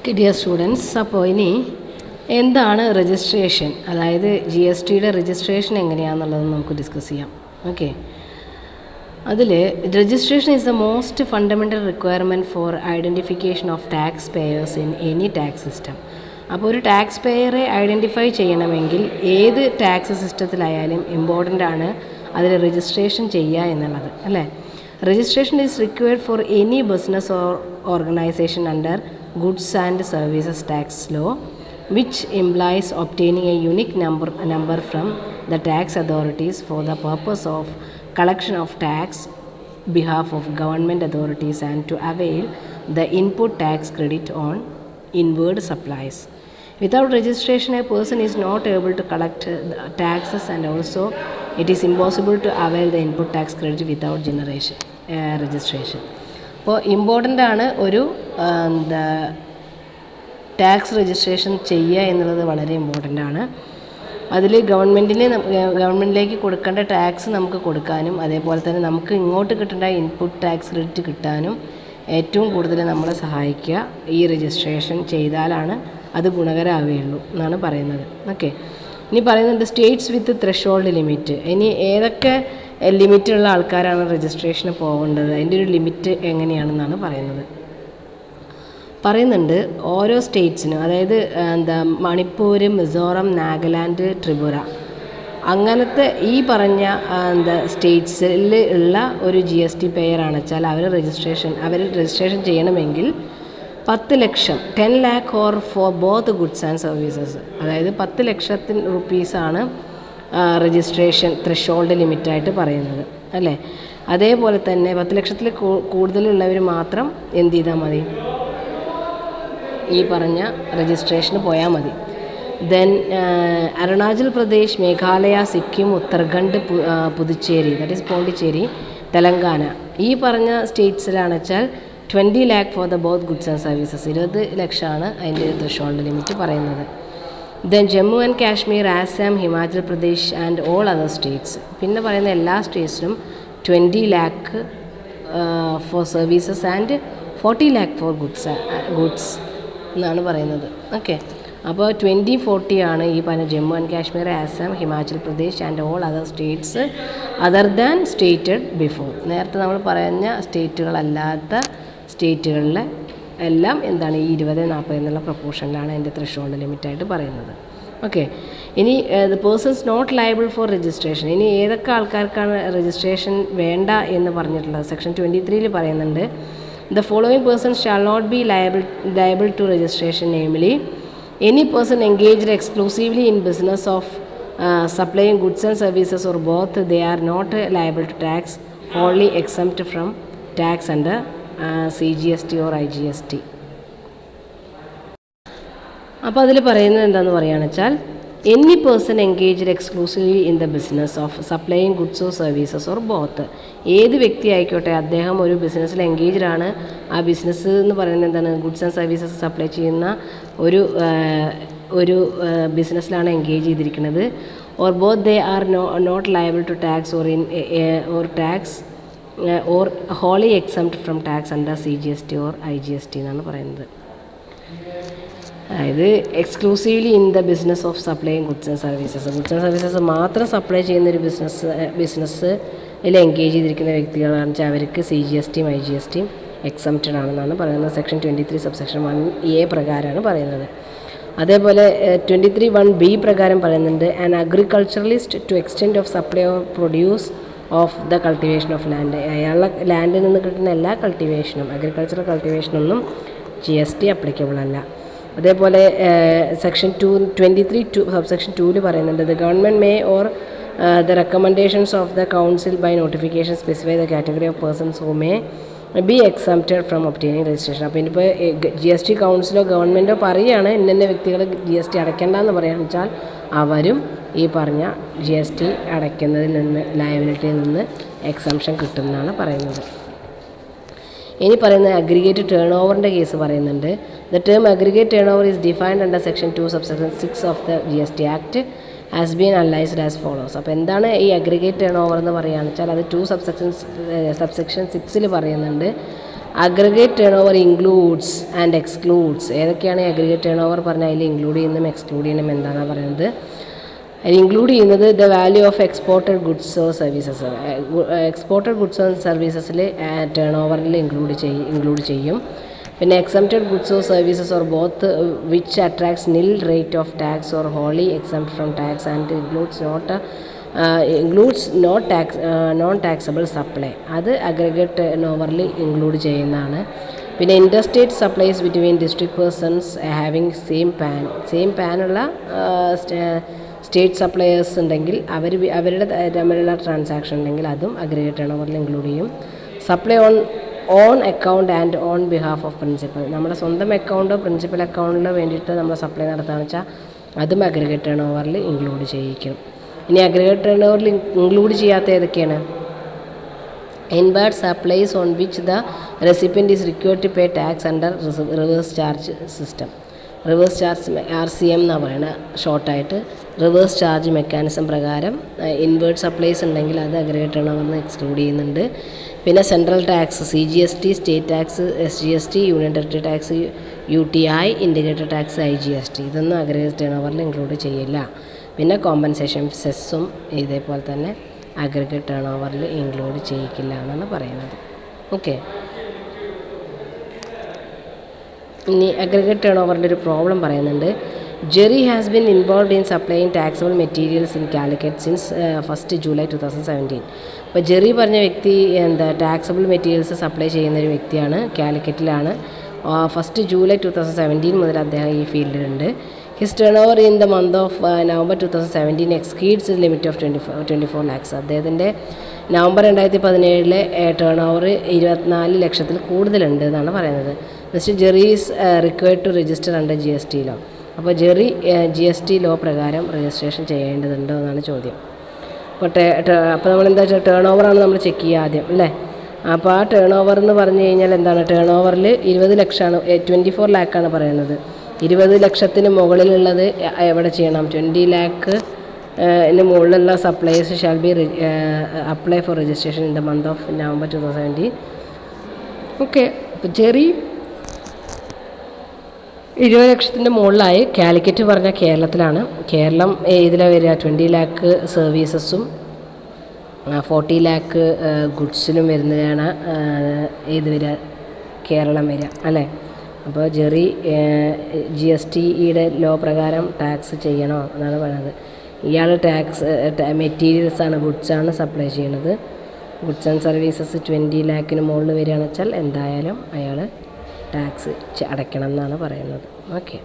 Okay dear students, അപ്പോൾ ഇനി എന്താണ് രജിസ്ട്രേഷൻ, അതായത് GSTയുടെ രജിസ്ട്രേഷൻ എങ്ങനെയാണെന്നുള്ളത് നമുക്ക് ഡിസ്കസ് ചെയ്യാം. ഓക്കെ, അതിൽ registration is the most fundamental requirement four identification of tax payers in any tax system. അപ്പോൾ ഒരു ടാക്സ് പേയറെ ഐഡൻറ്റിഫൈ ചെയ്യണമെങ്കിൽ ഏത് ടാക്സ് സിസ്റ്റത്തിലായാലും ഇമ്പോർട്ടൻ്റ് ആണ് അതിൽ രജിസ്ട്രേഷൻ ചെയ്യുക എന്നുള്ളത്, അല്ലേ? Registration is required for any business or organisation under Goods and Services Tax Law, which implies obtaining a unique number from the tax authorities for the purpose of collection of tax behalf of government authorities and to avail the input tax credit on inward supplies. Without registration, a person is not able to collect taxes, and also it is impossible to avail the input tax credit without registration. അപ്പോൾ important ആണ് ഒരു tax registration ചെയ്യുക എന്നുള്ളത് വളരെ important ആണ്. അതിൽ ഗവൺമെൻറ്റിലേക്ക് കൊടുക്കേണ്ട tax നമുക്ക് കൊടുക്കാനും അതേപോലെ തന്നെ നമുക്ക് ഇങ്ങോട്ട് കിട്ടേണ്ട ഇൻപുട്ട് ടാക്സ് ക്രെഡിറ്റ് കിട്ടാനും ഏറ്റവും കൂടുതൽ നമ്മളെ സഹായിക്കുക ഈ രജിസ്ട്രേഷൻ ചെയ്താലാണ് അത് ഗുണകരമാവുകയുള്ളൂ എന്നാണ് പറയുന്നത്. ഓക്കെ, ഇനി പറയുന്നുണ്ട് സ്റ്റേറ്റ്സ് വിത്ത് ത്രെഷോൾഡ് ലിമിറ്റ്. ഇനി ഏതൊക്കെ ലിമിറ്റുള്ള ആൾക്കാരാണ് രജിസ്ട്രേഷന് പോകേണ്ടത്, അതിൻ്റെ ഒരു ലിമിറ്റ് എങ്ങനെയാണെന്നാണ് പറയുന്നുണ്ട്. ഓരോ സ്റ്റേറ്റ്സിനും, അതായത് മണിപ്പൂർ, മിസോറം, നാഗാലാൻഡ്, ത്രിപുര, അങ്ങനത്തെ ഈ പറഞ്ഞ സ്റ്റേറ്റ്സിൽ ഉള്ള ഒരു GST പേയറാണ് വെച്ചാൽ അവർ രജിസ്ട്രേഷൻ ചെയ്യണമെങ്കിൽ 10 ലക്ഷം 10 lakh or for both goods and services, അതായത് 10 ലക്ഷത്തിന് റുപ്പീസാണ് രജിസ്ട്രേഷൻ ത്രെഷോൾഡ് ലിമിറ്റായിട്ട് പറയുന്നത്, അല്ലേ? അതേപോലെ തന്നെ 10 ലക്ഷത്തിൽ കൂടുതലുള്ളവർ മാത്രം എന്ത് ചെയ്താൽ മതി, ഈ പറഞ്ഞ രജിസ്ട്രേഷന് പോയാൽ മതി. Then Arunachal Pradesh, Meghalaya, Sikkim, Uttarakhand, Puducherry, that is Pondicherry, Telangana, ഈ പറഞ്ഞ സ്റ്റേറ്റ്സിലാണ് വെച്ചാൽ 20 lakh for the both goods and services, 20 ലക്ഷമാണ് അതിൻ്റെ ത്രെഷോൾഡ് ലിമിറ്റ് പറയുന്നത്. Then Jammu and Kashmir, Assam, Himachal Pradesh and all other States, പിന്നെ പറയുന്ന എല്ലാ സ്റ്റേറ്റ്സിനും 20 lakh four services and 40 lakh four goods എന്നാണ് പറയുന്നത്. ഓക്കെ, അപ്പോൾ 20-40 ആണ് ഈ പറഞ്ഞ Jammu and Kashmir, Assam, Himachal Pradesh and all other States other than stated before. നേരത്തെ നമ്മൾ പറഞ്ഞ സ്റ്റേറ്റുകളല്ലാത്ത സ്റ്റേറ്റുകളിലെ എല്ലാം എന്താണ് ഈ 20-40 എന്നുള്ള പ്രൊപ്പോർഷനിലാണ് അതിൻ്റെ ത്രെഷോൾഡ് ലിമിറ്റായിട്ട് പറയുന്നത്. ഓക്കെ, ഇനി the persons not liable for registration. ഇനി ഏതൊക്കെ ആൾക്കാർക്കാണ് രജിസ്ട്രേഷൻ വേണ്ട എന്ന് പറഞ്ഞിട്ടുള്ളത് സെക്ഷൻ 23 പറയുന്നുണ്ട്. The following persons shall not be liable to registration, namely any person engaged exclusively in business of supplying goods and services or both. They are not liable to tax, wholly exempt from tax under CGST or IGST. അപ്പോൾ അതിൽ പറയുന്നത് എന്താണെന്ന് പറയുകയാണെന്ന് വെച്ചാൽ any person engaged exclusively in the business of supplying goods or services or both. ഏത് വ്യക്തി ആയിക്കോട്ടെ, അദ്ദേഹം ഒരു ബിസിനസ്സിൽ എൻഗേജ്ഡ് ആണ്. ആ ബിസിനസ് എന്ന് പറയുന്നത് എന്താണ്, ഗുഡ്സ് ആൻഡ് സർവീസസ് സപ്ലൈ ചെയ്യുന്ന ഒരു ബിസിനസ്സിലാണ് എൻഗേജ് ചെയ്തിരിക്കുന്നത്. Or both they are not liable to tax or wholly exempt from tax under CGST or IGST എന്നാണ് പറയുന്നത്. അതായത് exclusively in the business of supplying goods and services മാത്രം supply ചെയ്യുന്നൊരു ബിസിനസ്സിൽ എൻഗേജ് ചെയ്തിരിക്കുന്ന വ്യക്തികളാണെന്ന് വെച്ചാൽ അവർക്ക് CGSTയും IGSTയും എക്സംപ്റ്റഡ് ആണെന്നാണ് പറയുന്നത്. സെക്ഷൻ 23 സബ്സെക്ഷൻ 1A പ്രകാരമാണ് പറയുന്നത്. അതേപോലെ 23(1)B പ്രകാരം പറയുന്നുണ്ട് an agriculturalist to extend of supply of produce of the cultivation of land. അയാളുടെ ലാൻഡിൽ നിന്ന് കിട്ടുന്ന എല്ലാ കൾട്ടിവേഷനും, അഗ്രികൾച്ചറൽ കൾട്ടിവേഷനൊന്നും GST അപ്ലിക്കബിൾ അല്ല. അതേപോലെ സെക്ഷൻ 23 സബ്സെക്ഷൻ 2 പറയുന്നുണ്ട് the government may or the recommendations of the council by notification specify the category of persons who may be exempted from obtaining registration. അപ്പോൾ ഇനിയിപ്പോൾ GST കൗൺസിലോ ഗവൺമെൻറ്റോ പറയുകയാണ് ഇന്ന വ്യക്തികൾ GST അടയ്ക്കേണ്ടെന്ന് പറയുകയാണെന്ന് വെച്ചാൽ അവരും ഈ പറഞ്ഞ GST അടയ്ക്കുന്നതിൽ നിന്ന്, ലയബിലിറ്റിയിൽ നിന്ന് എക്സംഷൻ കിട്ടുമെന്നാണ് പറയുന്നത്. ഇനി പറയുന്നത് അഗ്രിഗേറ്റ് ടേൺ ഓവറിൻ്റെ കേസ് പറയുന്നുണ്ട്. The term aggregate turn over is defined under section 2 subsection 6 of the GST act has been analysed as follows. അപ്പോൾ എന്താണ് ഈ അഗ്രിഗേറ്റ് ടേൺ ഓവർ എന്ന് പറയുകയാണെന്ന് വെച്ചാൽ അത് 2 സബ്സെക്ഷൻ 6 പറയുന്നുണ്ട്. Aggregate turn over includes and excludes. ഏതൊക്കെയാണ് അഗ്രിഗേറ്റ് ടേൺ ഓവർ പറഞ്ഞാൽ അതിൽ ഇൻക്ലൂഡ് ചെയ്യുന്നതും എക്സ്ക്ലൂഡ് ചെയ്യണം എന്താണെന്ന് പറയുന്നത്. അതിൽ ഇൻക്ലൂഡ് ചെയ്യുന്നത് the value of exported goods or services. Exported goods or സർവീസസിൽ ടേൺ ഓവറിൽ ഇൻക്ലൂഡ് ചെയ്യും. പിന്നെ exempted goods or services or both which attracts nil rate of tax or wholly exempt from tax and includes non taxable supply. അത് aggregate ടേൺ ഓവറിൽ include ചെയ്യുന്നതാണ്. പിന്നെ interstate supplies between district persons having same പാനുള്ള state suppliers ഉണ്ടെങ്കിൽ അവരുടെ തമ്മിലുള്ള transaction ഉണ്ടെങ്കിൽ അതും അഗ്രിഗേറ്റ് ടേൺ ഓവറിൽ ഇൻക്ലൂഡ് ചെയ്യും. Supply on account and on behalf of principal. നമ്മുടെ സ്വന്തം അക്കൗണ്ടോ പ്രിൻസിപ്പൽ അക്കൗണ്ടിലോ വേണ്ടിയിട്ട് നമ്മൾ സപ്ലൈ നടത്താമെന്ന് വെച്ചാൽ അതും അഗ്രിഗേറ്റ് ടേൺ ഓവറിൽ ഇൻക്ലൂഡ് ചെയ്യിക്കും. ഇനി അഗ്രിഗേറ്റ് ടേൺ ഓവറിൽ ഇൻക്ലൂഡ് ചെയ്യാത്ത ഏതൊക്കെയാണ്? Inward supplies on which the recipient is required to pay tax under reverse charge system. Reverse charge RCM എന്നാണ് പറയുന്നത് ഷോർട്ടായിട്ട്. റിവേഴ്സ് ചാർജ് മെക്കാനിസം പ്രകാരം ഇൻവേർഡ് സപ്ലൈസ് ഉണ്ടെങ്കിൽ അത് അഗ്രിഗേറ്റ് ടേൺ ഓവറിൽ എക്സ്ക്ലൂഡ് ചെയ്യുന്നുണ്ട്. പിന്നെ central tax CGST, state tax SGST, union territory tax UTI, integrated tax IGST. ഇതൊന്നും അഗ്രിഗേറ്റ് ടേൺ ഓവറിൽ ഇൻക്ലൂഡ് ചെയ്യില്ല. പിന്നെ കോമ്പൻസേഷൻ സെസ്സും ഇതേപോലെ തന്നെ അഗ്രിഗേറ്റ് ടേൺ ഓവറിൽ ഇൻക്ലൂഡ് ചെയ്യിക്കില്ല എന്നാണ് പറയുന്നത്. ഓക്കെ. ഇനി അഗ്രിഗേറ്റ് ടേൺ ഓവറിൻ്റെ ഒരു പ്രോബ്ലം പറയുന്നുണ്ട്. Jerry has been involve in supplying taxable materials in Calicut since 1 July 2017. അപ്പോൾ ജെറി പറഞ്ഞ വ്യക്തി ടാക്സബിൾ മെറ്റീരിയൽസ് സപ്ലൈ ചെയ്യുന്നൊരു വ്യക്തിയാണ്, കാലിക്കറ്റിലാണ്. 1 ജൂലൈ 2017 മുതൽ അദ്ദേഹം ഈ ഫീൽഡിലുണ്ട്. His turnover in the month of November 2017 exceeds limit of 24 lakhs. അദ്ദേഹത്തിൻ്റെ നവംബർ 2017 ടേൺ ഓവർ 24 ലക്ഷത്തിൽ കൂടുതലുണ്ട് എന്നാണ് പറയുന്നത്. Mister Jerry is required to register under GST law. അപ്പോൾ ജെറി GST ലോ പ്രകാരം രജിസ്ട്രേഷൻ ചെയ്യേണ്ടതുണ്ടോ എന്നാണ് ചോദ്യം. അപ്പോൾ നമ്മളെന്താ വെച്ചാൽ ടേൺ ഓവറാണ് നമ്മൾ ചെക്ക് ചെയ്യുക ആദ്യം അല്ലേ. അപ്പോൾ ആ ടേൺ ഓവർ എന്ന് പറഞ്ഞു കഴിഞ്ഞാൽ എന്താണ്? ടേൺ ഓവറിൽ 20 ലക്ഷമാണ്, 24 ലാക്കാണ് പറയുന്നത്. 20 ലക്ഷത്തിന് മുകളിലുള്ളത് എവിടെ ചെയ്യണം? 20 ലാക്ക് മുകളിലുള്ള supplies shall be apply for registration in the month of November 2017. Okay. അപ്പോൾ ജെറി 20 ലക്ഷത്തിൻ്റെ മുകളിലായി. കാലിക്കറ്റ് പറഞ്ഞാൽ കേരളത്തിലാണ്. കേരളം ഇതിലാണ് വരിക? 20 ലാക്ക് സർവീസസും 40 ലാക്ക് ഗുഡ്സിലും വരുന്നതാണ് ഏത് വരിക? കേരളം വരിക അല്ലേ. അപ്പോൾ ജെറി GSTയുടെ ലോ പ്രകാരം ടാക്സ് ചെയ്യണോ എന്നാണ് പറയുന്നത്. ഇയാൾ മെറ്റീരിയൽസാണ്, ഗുഡ്സാണ് സപ്ലൈ ചെയ്യണത്. ഗുഡ്സ് ആൻഡ് സർവീസസ് 20 ലാക്കിന് മുകളിൽ വരികയാണെന്ന് വെച്ചാൽ എന്തായാലും അയാൾ ടാക്സ് അടയ്ക്കണം എന്നാണ് പറയുന്നത്. ഓക്കെ.